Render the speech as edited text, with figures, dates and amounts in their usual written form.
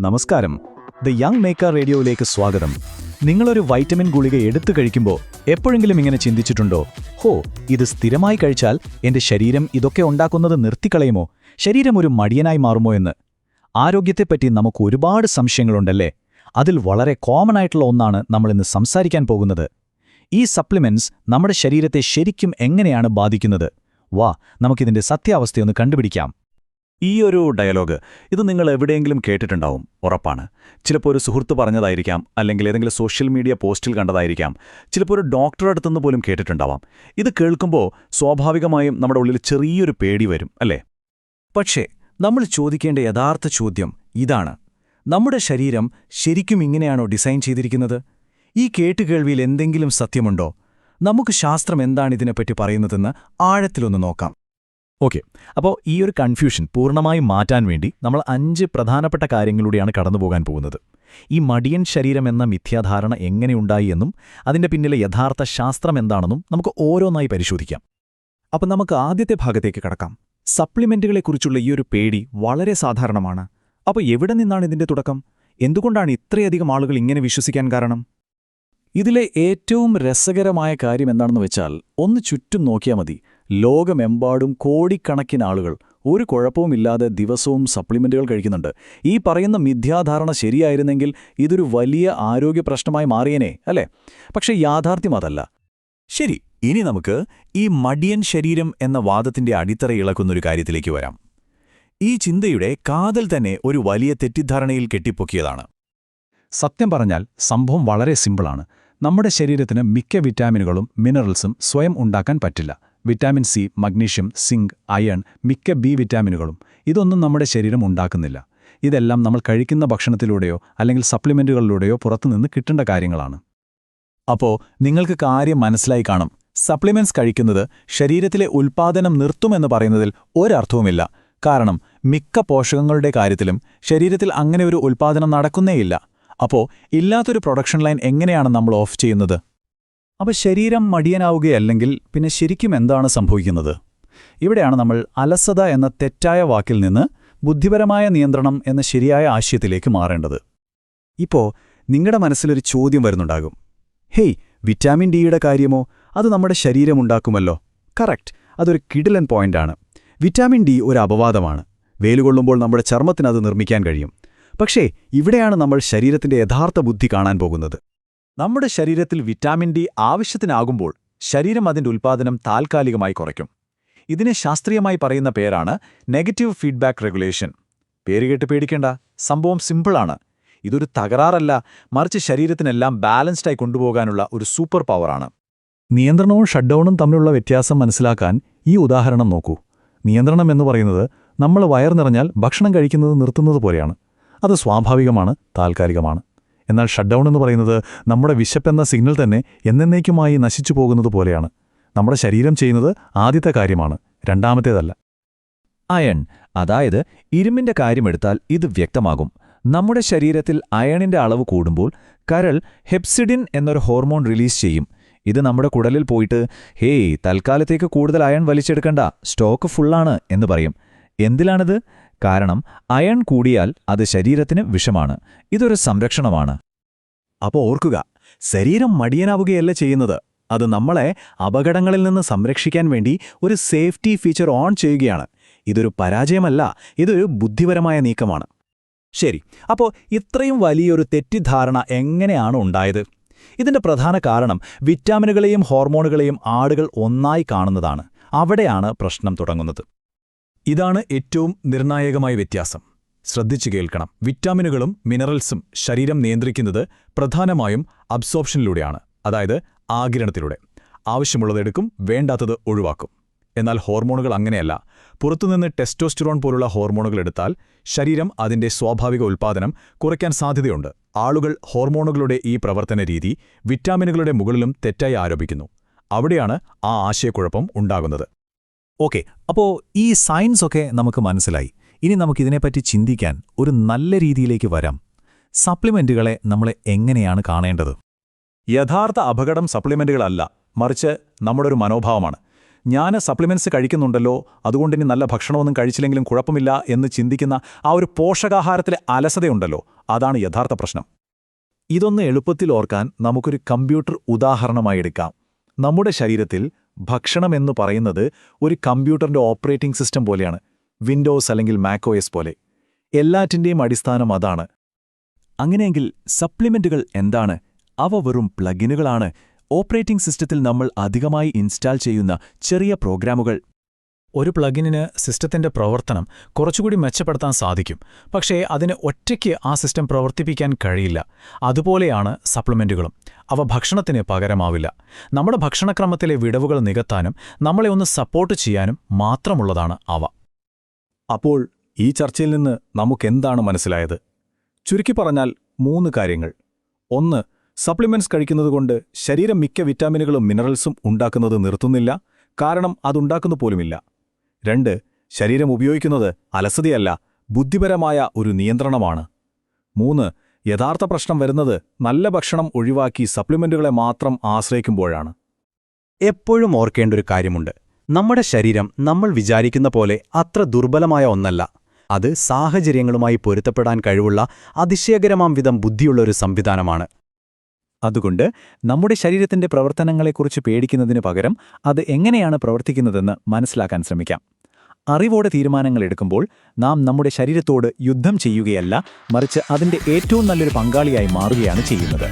നമസ്കാരം. The young maker റേഡിയോയിലേക്ക് സ്വാഗതം. നിങ്ങളൊരു വൈറ്റമിൻ ഗുളിക എടുത്തു കഴിക്കുമ്പോൾ എപ്പോഴെങ്കിലും ഇങ്ങനെ ചിന്തിച്ചിട്ടുണ്ടോ, ഇത് സ്ഥിരമായി കഴിച്ചാൽ എന്റെ ശരീരം ഇതൊക്കെ ഉണ്ടാക്കുന്നത് നിർത്തിക്കളയുമോ, ശരീരം ഒരു മടിയനായി മാറുമോ എന്ന്? ആരോഗ്യത്തെപ്പറ്റി നമുക്ക് ഒരുപാട് സംശയങ്ങളുണ്ടല്ലേ? അതിൽ വളരെ കോമൺ ആയിട്ടുള്ള ഒന്നാണ് നമ്മളിന്ന് സംസാരിക്കാൻ പോകുന്നത്. ഈ സപ്ലിമെന്റ്സ് നമ്മുടെ ശരീരത്തെ ശരിക്കും എങ്ങനെയാണ് ബാധിക്കുന്നത്? നമുക്കിതിന്റെ സത്യാവസ്ഥയൊന്ന് കണ്ടുപിടിക്കാം. ഈ ഒരു ഡയലോഗ് ഇത് നിങ്ങൾ എവിടെയെങ്കിലും കേട്ടിട്ടുണ്ടാവും, ഉറപ്പാണ്. ചിലപ്പോൾ ഒരു സുഹൃത്ത് പറഞ്ഞതായിരിക്കാം, അല്ലെങ്കിൽ ഏതെങ്കിലും സോഷ്യൽ മീഡിയ പോസ്റ്റിൽ കണ്ടതായിരിക്കാം, ചിലപ്പോൾ ഒരു ഡോക്ടറുടെ അടുത്തുനിന്ന് പോലും കേട്ടിട്ടുണ്ടാവാം. ഇത് കേൾക്കുമ്പോൾ സ്വാഭാവികമായും നമ്മുടെ ഉള്ളിൽ ചെറിയൊരു പേടി വരും, അല്ലേ? പക്ഷേ നമ്മൾ ചോദിക്കേണ്ട യഥാർത്ഥ ചോദ്യം ഇതാണ്: നമ്മുടെ ശരീരം ശരിക്കും ഇങ്ങനെയാണോ ഡിസൈൻ ചെയ്തിരിക്കുന്നത്? ഈ കേട്ടുകേൾവിയിൽ എന്തെങ്കിലും സത്യമുണ്ടോ? നമുക്ക് ശാസ്ത്രം എന്താണ് ഇതിനെപ്പറ്റി പറയുന്നതെന്ന് ആഴത്തിലൊന്ന് നോക്കാം. അപ്പോൾ ഈ ഒരു കൺഫ്യൂഷൻ പൂർണ്ണമായും മാറ്റാൻ വേണ്ടി നമ്മൾ 5 പ്രധാനപ്പെട്ട കാര്യങ്ങളിലൂടെയാണ് കടന്നുപോകാൻ പോകുന്നത്. ഈ മടിയൻ ശരീരം എന്ന മിഥ്യാധാരണ എങ്ങനെയുണ്ടായി എന്നും അതിന്റെ പിന്നിലെ യഥാർത്ഥ ശാസ്ത്രം എന്താണെന്നും നമുക്ക് ഓരോന്നായി പരിശോധിക്കാം. അപ്പോൾ നമുക്ക് ആദ്യത്തെ ഭാഗത്തേക്ക് കടക്കാം. സപ്ലിമെന്റുകളെക്കുറിച്ചുള്ള ഈ ഒരു പേടി വളരെ സാധാരണമാണ്. അപ്പോൾ എവിടെ നിന്നാണ് ഇതിന്റെ തുടക്കം? എന്തുകൊണ്ടാണ് ഇത്രയധികം ആളുകൾ ഇങ്ങനെ വിശ്വസിക്കാൻ കാരണം? ഇതിലെ ഏറ്റവും രസകരമായ കാര്യം എന്താണെന്ന് വെച്ചാൽ, ഒന്ന് ചുറ്റും നോക്കിയാൽ മതി. ലോകമെമ്പാടും കോടിക്കണക്കിന് ആളുകൾ ഒരു കുഴപ്പവുമില്ലാതെ ദിവസവും സപ്ലിമെന്റുകൾ കഴിക്കുന്നുണ്ട്. ഈ പറയുന്ന മിഥ്യാധാരണ ശരിയായിരുന്നെങ്കിൽ ഇതൊരു വലിയ ആരോഗ്യ പ്രശ്നമായി മാറിയേനെ, അല്ലേ? പക്ഷേ യാഥാർത്ഥ്യം അതല്ല. ശരി, ഇനി നമുക്ക് ഈ മടിയൻ ശരീരം എന്ന വാദത്തിന്റെ അടിത്തറ ഇളക്കുന്നൊരു കാര്യത്തിലേക്ക് വരാം. ഈ ചിന്തയുടെ കാതൽ തന്നെ ഒരു വലിയ തെറ്റിദ്ധാരണയിൽ കെട്ടിപ്പൊക്കിയതാണ്. സത്യം പറഞ്ഞാൽ സംഭവം വളരെ സിമ്പിളാണ്. നമ്മുടെ ശരീരത്തിന് മിക്ക വിറ്റാമിനുകളും മിനറൽസും സ്വയം ഉണ്ടാക്കാൻ പറ്റില്ല. Vitamin C, magnesium, zinc, iron, മിക്ക ബി വിറ്റാമിനുകളും ഇതൊന്നും നമ്മുടെ ശരീരം ഉണ്ടാക്കുന്നില്ല. ഇതെല്ലാം നമ്മൾ കഴിക്കുന്ന ഭക്ഷണത്തിലൂടെയോ അല്ലെങ്കിൽ സപ്ലിമെന്റുകളിലൂടെയോ പുറത്തുനിന്ന് കിട്ടേണ്ട കാര്യങ്ങളാണ്. അപ്പോൾ നിങ്ങൾക്ക് കാര്യം മനസ്സിലായി കാണും. സപ്ലിമെന്റ്സ് കഴിക്കുന്നത് ശരീരത്തിലെ ഉൽപ്പാദനം നിർത്തുമെന്ന് പറയുന്നതിൽ ഒരർത്ഥവുമില്ല. കാരണം മിക്ക പോഷകങ്ങളുടെ കാര്യത്തിലും ശരീരത്തിൽ അങ്ങനെ ഒരു ഉൽപ്പാദനം നടക്കുന്നേയില്ല. അപ്പോൾ ഇല്ലാത്തൊരു പ്രൊഡക്ഷൻ ലൈൻ എങ്ങനെയാണ് നമ്മൾ ഓഫ് ചെയ്യുന്നത്? അപ്പോൾ ശരീരം മടിയനാവുകയല്ലെങ്കിൽ പിന്നെ ശരിക്കും എന്താണ് സംഭവിക്കുന്നത്? ഇവിടെയാണ് നമ്മൾ അലസത എന്ന തെറ്റായ വാക്കിൽ നിന്ന് ബുദ്ധിപരമായ നിയന്ത്രണം എന്ന ശരിയായ ആശയത്തിലേക്ക് മാറേണ്ടത്. ഇപ്പോൾ നിങ്ങളുടെ മനസ്സിലൊരു ചോദ്യം വരുന്നുണ്ടാകും. വിറ്റാമിൻ ഡിയുടെ കാര്യമോ? അത് നമ്മുടെ ശരീരമുണ്ടാക്കുമല്ലോ. കറക്റ്റ്, അതൊരു കിടിലൻ പോയിന്റാണ്. വിറ്റാമിൻ ഡി ഒരു അപവാദമാണ്. വെയിലുകൊള്ളുമ്പോൾ നമ്മുടെ ചർമ്മത്തിന് അത് നിർമ്മിക്കാൻ കഴിയും. പക്ഷേ ഇവിടെയാണ് നമ്മൾ ശരീരത്തിന്റെ യഥാർത്ഥ ബുദ്ധി കാണാൻ പോകുന്നത്. നമ്മുടെ ശരീരത്തിൽ വിറ്റാമിൻ ഡി ആവശ്യത്തിനാകുമ്പോൾ ശരീരം അതിന്റെ ഉൽപ്പാദനം താൽക്കാലികമായി കുറയ്ക്കും. ഇതിനെ ശാസ്ത്രീയമായി പറയുന്ന പേരാണ് നെഗറ്റീവ് ഫീഡ്ബാക്ക് റെഗുലേഷൻ. പേരുകേട്ട് പേടിക്കേണ്ട, സംഭവം സിമ്പിളാണ്. ഇതൊരു തകരാറല്ല, മറിച്ച് ശരീരത്തിനെല്ലാം ബാലൻസ്ഡായി കൊണ്ടുപോകാനുള്ള ഒരു സൂപ്പർ പവറാണ്. നിയന്ത്രണവും ഷട്ട്ഡൗണും തമ്മിലുള്ള വ്യത്യാസം മനസ്സിലാക്കാൻ ഈ ഉദാഹരണം നോക്കൂ. നിയന്ത്രണം എന്ന് പറയുന്നത് നമ്മൾ വയർ നിറഞ്ഞാൽ ഭക്ഷണം കഴിക്കുന്നത് നിർത്തുന്നത് പോലെയാണ്. അത് സ്വാഭാവികമാണ്, താൽക്കാലികമാണ്. എന്നാൽ ഷട്ട്ഡൗൺ എന്ന് പറയുന്നത് നമ്മുടെ വിശപ്പെന്ന സിഗ്നൽ തന്നെ എന്നേക്കുമായി നശിച്ചു പോകുന്നത് പോലെയാണ്. നമ്മുടെ ശരീരം ചെയ്യുന്നത് ആദ്യത്തെ കാര്യമാണ്, രണ്ടാമത്തേതല്ല. അയൺ, അതായത് ഇരുമ്പിന്റെ കാര്യമെടുത്താൽ ഇത് വ്യക്തമാകും. നമ്മുടെ ശരീരത്തിൽ അയണിന്റെ അളവ് കൂടുമ്പോൾ കരൾ ഹെപ്സിഡിൻ എന്നൊരു ഹോർമോൺ റിലീസ് ചെയ്യും. ഇത് നമ്മുടെ കുടലിൽ പോയിട്ട് തൽക്കാലത്തേക്ക് കൂടുതൽ അയൺ വലിച്ചെടുക്കണ്ട, സ്റ്റോക്ക് ഫുള്ളാണ് എന്ന് പറയും. എന്തിലാണിത്? കാരണം അയൺ കൂടിയാൽ അത് ശരീരത്തിന് വിഷമാണ്. ഇതൊരു സംരക്ഷണമാണ്. അപ്പോൾ ഓർക്കുക, ശരീരം മടിയനാവുകയല്ല ചെയ്യുന്നത്. അത് നമ്മളെ അപകടങ്ങളിൽ നിന്ന് സംരക്ഷിക്കാൻ വേണ്ടി ഒരു സേഫ്റ്റി ഫീച്ചർ ഓൺ ചെയ്യുകയാണ്. ഇതൊരു പരാജയമല്ല, ഇതൊരു ബുദ്ധിപരമായ നീക്കമാണ്. ശരി, അപ്പോൾ ഇത്രയും വലിയൊരു തെറ്റിദ്ധാരണ എങ്ങനെയാണ് ഉണ്ടായത്? ഇതിന്റെ പ്രധാന കാരണം വിറ്റാമിനുകളെയും ഹോർമോണുകളെയും ആളുകൾ ഒന്നായി കാണുന്നതാണ്. അവിടെയാണ് പ്രശ്നം തുടങ്ങുന്നത്. ഇതാണ് ഏറ്റവും നിർണായകമായ വ്യത്യാസം. ശ്രദ്ധിച്ചു കേൾക്കണം. വിറ്റാമിനുകളും മിനറൽസും ശരീരം നിയന്ത്രിക്കുന്നത് പ്രധാനമായും അബ്സോർപ്ഷനിലൂടെയാണ്, അതായത് ആഗിരണത്തിലൂടെ. ആവശ്യമുള്ളത് എടുക്കും, വേണ്ടാത്തത് ഒഴിവാക്കും. എന്നാൽ ഹോർമോണുകൾ അങ്ങനെയല്ല. പുറത്തുനിന്ന് ടെസ്റ്റോസ്റ്ററോൺ പോലുള്ള ഹോർമോണുകൾ എടുത്താൽ ശരീരം അതിന്റെ സ്വാഭാവിക ഉൽപ്പാദനം കുറയ്ക്കാൻ സാധ്യതയുണ്ട്. ആളുകൾ ഹോർമോണുകളുടെ ഈ പ്രവർത്തന രീതി വിറ്റാമിനുകളുടെ മുകളിലും തെറ്റായി ആരോപിക്കുന്നു. അവിടെയാണ് ആ ആശയക്കുഴപ്പം ഉണ്ടാകുന്നത്. അപ്പോൾ ഈ സയൻസ് ഒക്കെ നമുക്ക് മനസ്സിലായി. ഇനി നമുക്കിതിനെപ്പറ്റി ചിന്തിക്കാൻ ഒരു നല്ല രീതിയിലേക്ക് വരാം. സപ്ലിമെന്റുകളെ നമ്മൾ എങ്ങനെയാണ് കാണേണ്ടത്? യഥാർത്ഥ അപകടം സപ്ലിമെന്റുകളല്ല, മറിച്ച് നമ്മുടെ ഒരു മനോഭാവമാണ്. ഞാൻ സപ്ലിമെന്റ്സ് കഴിക്കുന്നുണ്ടല്ലോ, അതുകൊണ്ട് ഇനി നല്ല ഭക്ഷണമൊന്നും കഴിച്ചില്ലെങ്കിലും കുഴപ്പമില്ല എന്ന് ചിന്തിക്കുന്ന ആ ഒരു പോഷകാഹാരത്തിലെ അലസതയുണ്ടല്ലോ, അതാണ് യഥാർത്ഥ പ്രശ്നം. ഇതൊന്ന് എളുപ്പത്തിൽ ഓർക്കാൻ നമുക്കൊരു കമ്പ്യൂട്ടർ ഉദാഹരണമായി എടുക്കാം. നമ്മുടെ ശരീരത്തിൽ ഭക്ഷണമെന്ന് പറയുന്നത് ഒരു കമ്പ്യൂട്ടറിന്റെ ഓപ്പറേറ്റിംഗ് സിസ്റ്റം പോലെയാണ്. വിൻഡോസ് അല്ലെങ്കിൽ മാക്കോഎസ് പോലെ. എല്ലാറ്റിന്റെയും അടിസ്ഥാനം അതാണ്. അങ്ങനെയെങ്കിൽ സപ്ലിമെന്റുകൾ എന്താണ്? അവ വെറും പ്ലഗിനുകളാണ്. ഓപ്പറേറ്റിംഗ് സിസ്റ്റത്തിൽ നമ്മൾ അധികമായി ഇൻസ്റ്റാൾ ചെയ്യുന്ന ചെറിയ പ്രോഗ്രാമുകൾ. ഒരു പ്ലഗിനിന് സിസ്റ്റത്തിന്റെ പ്രവർത്തനം കുറച്ചുകൂടി മെച്ചപ്പെടുത്താൻ സാധിക്കും, പക്ഷേ അതിന് ഒറ്റയ്ക്ക് ആ സിസ്റ്റം പ്രവർത്തിപ്പിക്കാൻ കഴിയില്ല. അതുപോലെയാണ് സപ്ലിമെന്റുകളും. അവ ഭക്ഷണത്തിന് പകരമാവില്ല. നമ്മുടെ ഭക്ഷണക്രമത്തിലെ വിടവുകൾ നികത്താനും നമ്മളെ ഒന്ന് സപ്പോർട്ട് ചെയ്യാനും മാത്രമുള്ളതാണ് അവ. അപ്പോൾ ഈ ചർച്ചയിൽ നിന്ന് നമുക്കെന്താണ് മനസ്സിലായത്? ചുരുക്കി പറഞ്ഞാൽ 3 കാര്യങ്ങൾ. 1. സപ്ലിമെന്റ്സ് കഴിക്കുന്നതുകൊണ്ട് ശരീരം മിക്ക വിറ്റാമിനുകളും മിനറൽസും ഉണ്ടാക്കുന്നത് നിർത്തുന്നില്ല, കാരണം അതുണ്ടാക്കുന്നു പോലുമില്ല. 2. ശരീരം ഉപയോഗിക്കുന്നത് അലസതയല്ല, ബുദ്ധിപരമായ ഒരു നിയന്ത്രണമാണ്. 3. യഥാർത്ഥ പ്രശ്നം വരുന്നത് നല്ല ഭക്ഷണം ഒഴിവാക്കി സപ്ലിമെന്റുകളെ മാത്രം ആശ്രയിക്കുമ്പോഴാണ്. എപ്പോഴും ഓർക്കേണ്ട ഒരു കാര്യമുണ്ട്. നമ്മുടെ ശരീരം നമ്മൾ വിചാരിക്കുന്ന പോലെ അത്ര ദുർബലമായ ഒന്നല്ല. അത് സാഹചര്യങ്ങളുമായി പൊരുത്തപ്പെടാൻ കഴിവുള്ള അതിശയകരമാം വിധം ബുദ്ധിയുള്ള ഒരു സംവിധാനമാണ്. അതുകൊണ്ട് നമ്മുടെ ശരീരത്തിന്റെ പ്രവർത്തനങ്ങളെക്കുറിച്ച് പേടിക്കുന്നതിന് പകരം അത് എങ്ങനെയാണ് പ്രവർത്തിക്കുന്നതെന്ന് മനസ്സിലാക്കാൻ ശ്രമിക്കാം. അറിവോടെ തീരുമാനങ്ങൾ എടുക്കുമ്പോൾ നാം നമ്മുടെ ശരീരത്തോട് യുദ്ധം ചെയ്യുകയല്ല, മറിച്ച് അതിന്റെ ഏറ്റവും നല്ലൊരു പങ്കാളിയായി മാറുകയാണ് ചെയ്യുന്നത്.